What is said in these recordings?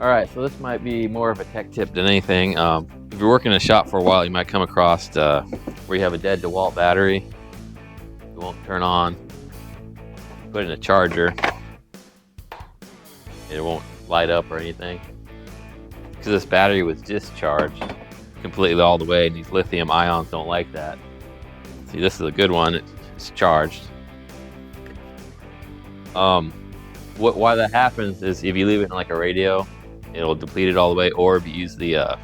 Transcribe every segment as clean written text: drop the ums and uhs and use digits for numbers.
All right, so this might be more of a tech tip than anything. If you're working in a shop for a while, you might come across where you have a dead DeWalt battery. It won't turn on. Put in a charger. It won't light up or anything. Because this battery was discharged completely all the way, and these lithium ions don't like that. See, this is a good one. It's charged. Why that happens is if you leave it in like a radio, it'll deplete it all the way, or if you use the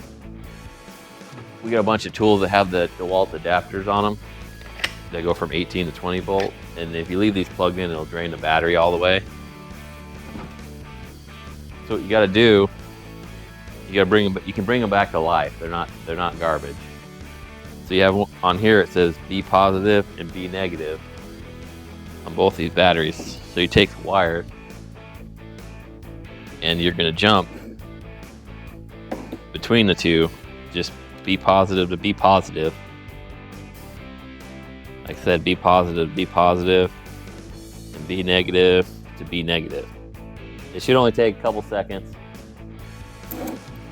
we got a bunch of tools that have the DeWalt adapters on them. They go from 18 to 20 volt, and if you leave these plugged in, it'll drain the battery all the way. So what you got to do, you got to bring them. You can bring them back to life. They're not garbage. So you have on here it says B positive and B negative on both these batteries. So you take the wire and you're going to jump between the two, just B positive to B positive. Like I said, B positive to B positive, and B negative to B negative. It should only take a couple seconds.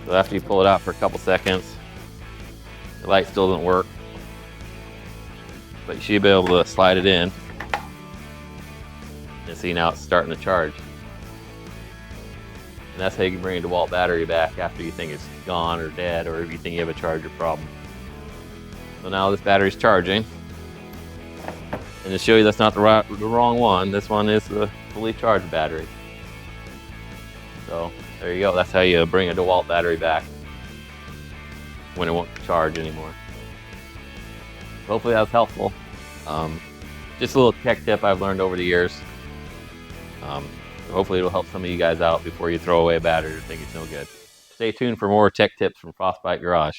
So after you pull it out for a couple seconds, the light still doesn't work, but you should be able to slide it in and see now it's starting to charge. And that's how you can bring a DeWalt battery back after you think it's gone or dead, or if you think you have a charger problem. So now this battery's charging. And to show you that's not the wrong one, this one is the fully charged battery. So there you go. That's how you bring a DeWalt battery back when it won't charge anymore. Hopefully that's helpful. Just a little tech tip I've learned over the years. Hopefully it'll help some of you guys out before you throw away a battery or think it's no good. Stay tuned for more tech tips from Frostbite Garage.